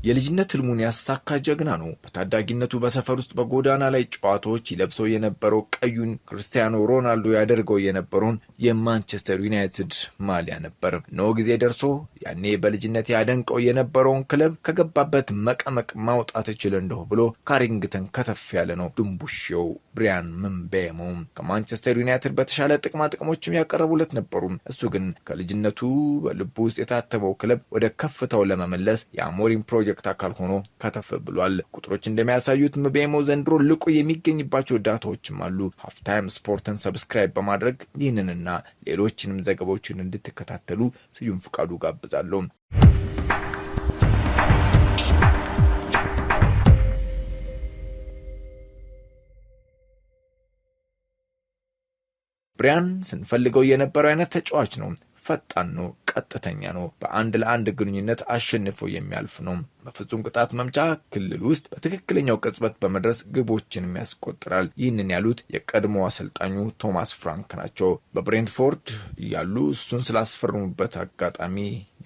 የልጅነት ህልሙን ያሳካ ጀግና ነው። በታዳጊነቱ በሰፈር ውስጥ በጎዳና ላይ ጨዋታዎች ይለብሰው የነበረው ቀዩን ክርስቲያኖ ሮናልዶ ያደርገው የነበረውን የማንቸስተር ዩናይትድ ማሊያ ነበር። ነው ጊዜ ደርሶ ያኔ በልጅነት ያደንቀው የነበረውን ክለብ ከገባበት መቀመቅ ማውጣት ይችል እንደው ብሎ ካሪንግተን ከተፍ ያለ ነው ድንቡሽው ብሪያን ምቤሞ ከማንቸስተር ዩናይትድ በተሻለ ጥቅሞችም ያቀረቡለት ነበሩ። እሱ ግን ከልጅነቱ በልቡ ውስጥ የታተመው ክለብ ወደ ከፍታው ለመመለስ የአሞሪም ፕሮጀክት አካል ሆኖ ከተፍ ብሏል። ቁጥሮች እንደሚያሳዩት ምቤሞ ዘንድሮ ልቆ የሚገኝባቸው ዳታዎችም አሉ። ሃፍታይም ስፖርትን ሰብስክራይብ በማድረግ ይህንንና ሌሎችንም ዘገባዎችን እንድትከታተሉ ስዩም ፍቃዱ ጋብዛለሁ። ብሪያን ስንፈልገው የነበረው አይነት ተጫዋች ነው። ፈጣን ነው፣ ቀጥተኛ ነው፣ በአንድ ለአንድ ግንኙነት አሸንፎ የሚያልፍ ነው። በፍጹም ቅጣት መምቻ ክልል ውስጥ በትክክለኛው ቅጽበት በመድረስ ግቦችን ያስቆጥራል። ይህንን ያሉት የቀድሞ አሰልጣኙ ቶማስ ፍራንክ ናቸው። በብሬንትፎርድ ያሉ እሱን ስላስፈረሙበት አጋጣሚ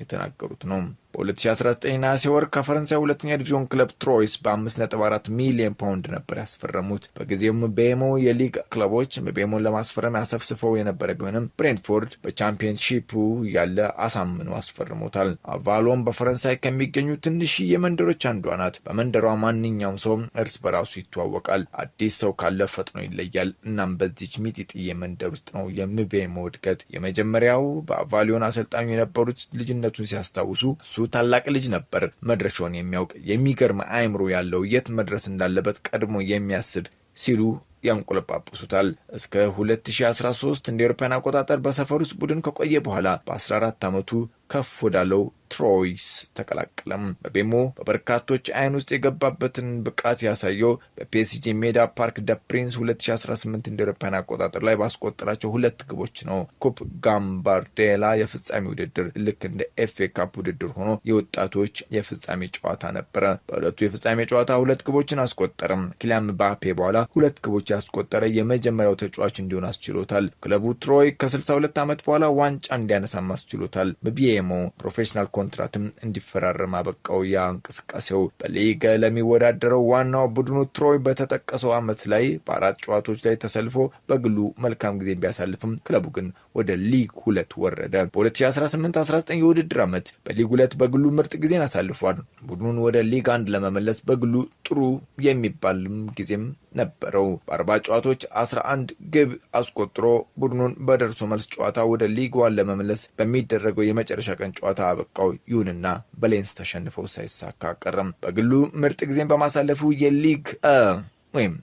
የተናገሩት ነው። በ2019 ነሐሴ ወር ከፈረንሳይ ሁለተኛ ዲቪዥን ክለብ ትሮይስ በ5.4 ሚሊዮን ፓውንድ ነበር ያስፈረሙት። በጊዜው ምቤሞ የሊግ ክለቦች ምቤሞን ለማስፈረም ያሰፍስፈው የነበረ ቢሆንም ብሬንትፎርድ በቻምፒየንሺፑ ያለ አሳምነው አስፈርሞታል። አቫሎን በፈረንሳይ ከሚገኙ ትንሽ የመንደሮች አንዷ ናት። በመንደሯ ማንኛውም ሰው እርስ በራሱ ይተዋወቃል። አዲስ ሰው ካለ ፈጥኖ ይለያል። እናም በዚች ሚጢጥዬ መንደር ውስጥ ነው የምቤሞ እድገት። የመጀመሪያው በአቫሊዮን አሰልጣኙ የነበሩት ልጅነቱን ሲያስታውሱ እሱ ታላቅ ልጅ ነበር፣ መድረሻውን የሚያውቅ የሚገርም አእምሮ ያለው፣ የት መድረስ እንዳለበት ቀድሞ የሚያስብ ሲሉ ያንቆለጳጳሱታል። እስከ 2013 እንደ አውሮፓውያን አቆጣጠር በሰፈር ውስጥ ቡድን ከቆየ በኋላ በ14 ዓመቱ ከፍ ወዳለው ትሮይስ ተቀላቀለም። ምቤሞ በበርካቶች አይን ውስጥ የገባበትን ብቃት ያሳየው በፒኤስጂ ሜዳ ፓርክ ደ ፕሪንስ 2018 እንደ አውሮፓውያን አቆጣጠር ላይ ባስቆጠራቸው 2 ግቦች ነው። ኩፕ ጋምባርዴላ የፍጻሜ ውድድር ልክ እንደ ኤፍኤ ካፕ ውድድር ሆኖ የወጣቶች የፍጻሜ ጨዋታ ነበረ። በሁለቱ የፍጻሜ ጨዋታ 2 ግቦችን አስቆጠረም። ኪሊያን ምባፔ በኋላ 2 ግቦች ያስቆጠረ የመጀመሪያው ተጫዋች እንዲሆን አስችሎታል። ክለቡ ትሮይ ከ62 ዓመት በኋላ ዋንጫ እንዲያነሳ አስችሎታል። ምቤሞ ፕሮፌሽናል ኮንትራትም እንዲፈራረም አበቃው። ያ እንቅስቃሴው በሊግ ለሚወዳደረው ዋናው ቡድኑ ትሮይ በተጠቀሰው ዓመት ላይ በ4 ጨዋታዎች ላይ ተሰልፎ በግሉ መልካም ጊዜ ቢያሳልፍም ክለቡ ግን ወደ ሊግ 2 ወረደ። በ2018-19 የውድድር ዓመት በሊግ 2 በግሉ ምርጥ ጊዜን አሳልፏል። ቡድኑን ወደ ሊግ 1 ለመመለስ በግሉ ጥሩ የሚባልም ጊዜም ነበረው። በ40 ጨዋታዎች 11 ግብ አስቆጥሮ ቡድኑን በደርሶ መልስ ጨዋታ ወደ ሊግ 1 ለመመለስ በሚደረገው የመጨረሻ ቀን ጨዋታ አበቃው። ይሁንና በሌንስ ተሸንፈው ሳይሳካ ቀረም። በግሉ ምርጥ ጊዜን በማሳለፉ የሊግ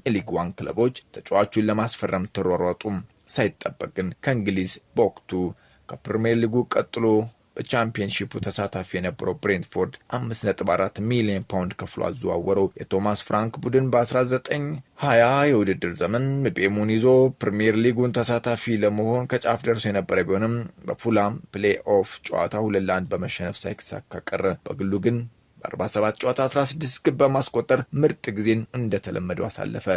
የሊግ 1 ክለቦች ተጫዋቹን ለማስፈረም ተሯሯጡ። ሳይጠበቅ ግን ከእንግሊዝ በወቅቱ ከፕሪሚየር ሊጉ ቀጥሎ በቻምፒየንሺፑ ተሳታፊ የነበረው ብሬንትፎርድ 5.4 ሚሊዮን ፓውንድ ከፍሎ አዘዋወረው። የቶማስ ፍራንክ ቡድን በ1920 የውድድር ዘመን ምቤሞን ይዞ ፕሪሚየር ሊጉን ተሳታፊ ለመሆን ከጫፍ ደርሶ የነበረ ቢሆንም በፉላም ፕሌይኦፍ ጨዋታ 2-1 በመሸነፍ ሳይሳካ ቀረ። በግሉ ግን በ47 ጨዋታ 16 ግብ በማስቆጠር ምርጥ ጊዜን እንደተለመደው አሳለፈ።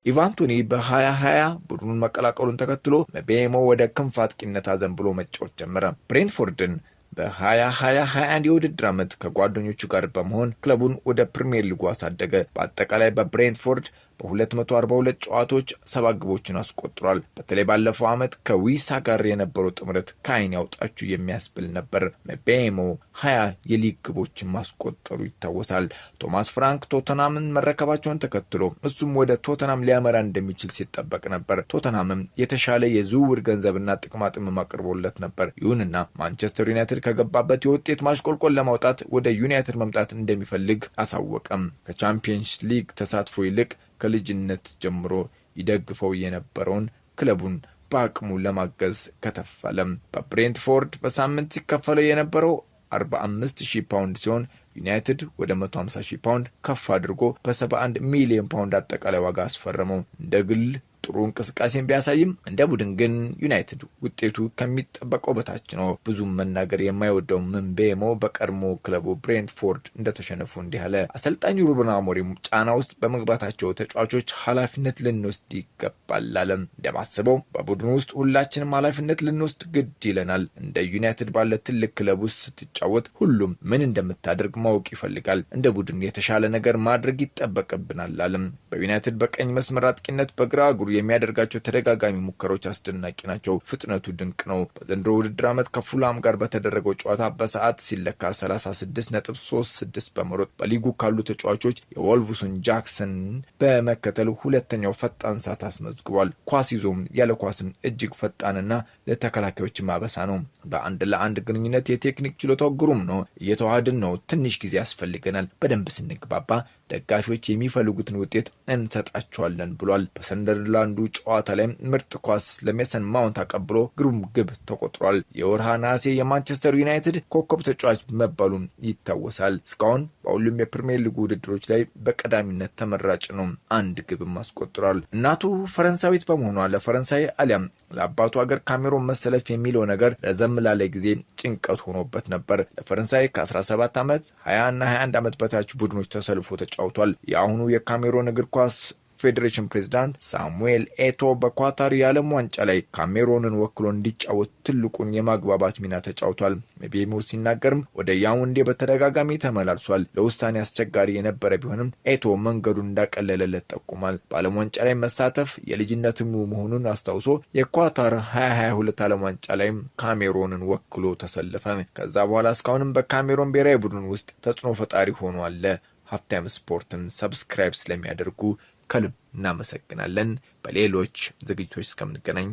ኢቫን ቶኒ በ2020 ቡድኑን መቀላቀሉን ተከትሎ ምቤሞ ወደ ክንፍ አጥቂነት አዘንብሎ መጫወት ጀመረ። ብሬንትፎርድን በ2021 የውድድር ዓመት ከጓደኞቹ ጋር በመሆን ክለቡን ወደ ፕሪሚየር ሊጉ አሳደገ። በአጠቃላይ በብሬንትፎርድ በ242 ጨዋታዎች 7 ግቦችን አስቆጥሯል። በተለይ ባለፈው ዓመት ከዊሳ ጋር የነበረው ጥምረት ከዓይን ያውጣችሁ የሚያስብል ነበር። ምቤሞ 20 የሊግ ግቦችን ማስቆጠሩ ይታወሳል። ቶማስ ፍራንክ ቶተናምን መረከባቸውን ተከትሎ እሱም ወደ ቶተናም ሊያመራ እንደሚችል ሲጠበቅ ነበር። ቶተናምም የተሻለ የዝውውር ገንዘብና ጥቅማጥቅም አቅርቦለት ነበር። ይሁንና ማንቸስተር ዩናይትድ ከገባበት የውጤት ማሽቆልቆል ለማውጣት ወደ ዩናይትድ መምጣት እንደሚፈልግ አሳወቀም። ከቻምፒየንስ ሊግ ተሳትፎ ይልቅ ከልጅነት ጀምሮ ይደግፈው የነበረውን ክለቡን በአቅሙ ለማገዝ ከተፈለም። በብሬንትፎርድ በሳምንት ሲከፈለው የነበረው 45,000 ፓውንድ ሲሆን ዩናይትድ ወደ 150,000 ፓውንድ ከፍ አድርጎ በ71 ሚሊዮን ፓውንድ አጠቃላይ ዋጋ አስፈረመው። እንደ ግል ጥሩ እንቅስቃሴን ቢያሳይም እንደ ቡድን ግን ዩናይትድ ውጤቱ ከሚጠበቀው በታች ነው። ብዙም መናገር የማይወደው ምቤሞ በቀድሞ ክለቡ ብሬንትፎርድ እንደተሸነፉ እንዲህ አለ። አሰልጣኙ ሩበን አሞሪም ጫና ውስጥ በመግባታቸው ተጫዋቾች ኃላፊነት ልንወስድ ይገባል አለ። እንደማስበው በቡድኑ ውስጥ ሁላችንም ኃላፊነት ልንወስድ ግድ ይለናል። እንደ ዩናይትድ ባለ ትልቅ ክለብ ውስጥ ስትጫወት ሁሉም ምን እንደምታደርግ ማወቅ ይፈልጋል። እንደ ቡድን የተሻለ ነገር ማድረግ ይጠበቅብናል አለ። በዩናይትድ በቀኝ መስመር አጥቂነት በግራ እግሩ የሚያደርጋቸው ተደጋጋሚ ሙከራዎች አስደናቂ ናቸው። ፍጥነቱ ድንቅ ነው። በዘንድሮ ውድድር ዓመት ከፉላም ጋር በተደረገው ጨዋታ በሰዓት ሲለካ 36.36 በመሮጥ በሊጉ ካሉ ተጫዋቾች የወልቭሱን ጃክሰን በመከተል ሁለተኛው ፈጣን ሰዓት አስመዝግቧል። ኳስ ይዞም ያለ ኳስም እጅግ ፈጣንና ለተከላካዮች ማበሳ ነው። በአንድ ለአንድ ግንኙነት የቴክኒክ ችሎታው ግሩም ነው። እየተዋሃድን ነው። ትንሽ ጊዜ ያስፈልገናል። በደንብ ስንግባባ ደጋፊዎች የሚፈልጉትን ውጤት እንሰጣቸዋለን ብሏል። በሰንደርላንዱ ጨዋታ ላይ ምርጥ ኳስ ለሜሰን ማውንት አቀብሎ ግሩም ግብ ተቆጥሯል። የወርሃ ነሐሴ የማንቸስተር ዩናይትድ ኮከብ ተጫዋች መባሉም ይታወሳል። እስካሁን በሁሉም የፕሪሚየር ሊግ ውድድሮች ላይ በቀዳሚነት ተመራጭ ነው። አንድ ግብም አስቆጥሯል። እናቱ ፈረንሳዊት በመሆኗ ለፈረንሳይ አሊያም ለአባቱ ሀገር ካሜሮን መሰለፍ የሚለው ነገር ረዘም ላለ ጊዜ ጭንቀት ሆኖበት ነበር። ለፈረንሳይ ከ17 ዓመት 20 እና 21 ዓመት በታች ቡድኖች ተሰልፎ ተጫውቷል። የአሁኑ የካሜሮን እግር ኳስ ፌዴሬሽን ፕሬዝዳንት ሳሙኤል ኤቶ በኳታር የዓለም ዋንጫ ላይ ካሜሮንን ወክሎ እንዲጫወት ትልቁን የማግባባት ሚና ተጫውቷል። ቤሞ ሲናገርም ወደ ያውንዴ በተደጋጋሚ ተመላልሷል። ለውሳኔ አስቸጋሪ የነበረ ቢሆንም ኤቶ መንገዱን እንዳቀለለለት ጠቁሟል። በዓለም ዋንጫ ላይ መሳተፍ የልጅነት መሆኑን አስታውሶ የኳታር 2022 ዓለም ዋንጫ ላይ ካሜሮንን ወክሎ ተሰለፈ። ከዛ በኋላ እስካሁንም በካሜሮን ብሔራዊ ቡድን ውስጥ ተጽዕኖ ፈጣሪ ሆኖ አለ። ሀፍታም ስፖርትን ሰብስክራይብ ስለሚያደርጉ ከልብ እናመሰግናለን። በሌሎች ዝግጅቶች እስከምንገናኝ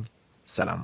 ሰላም።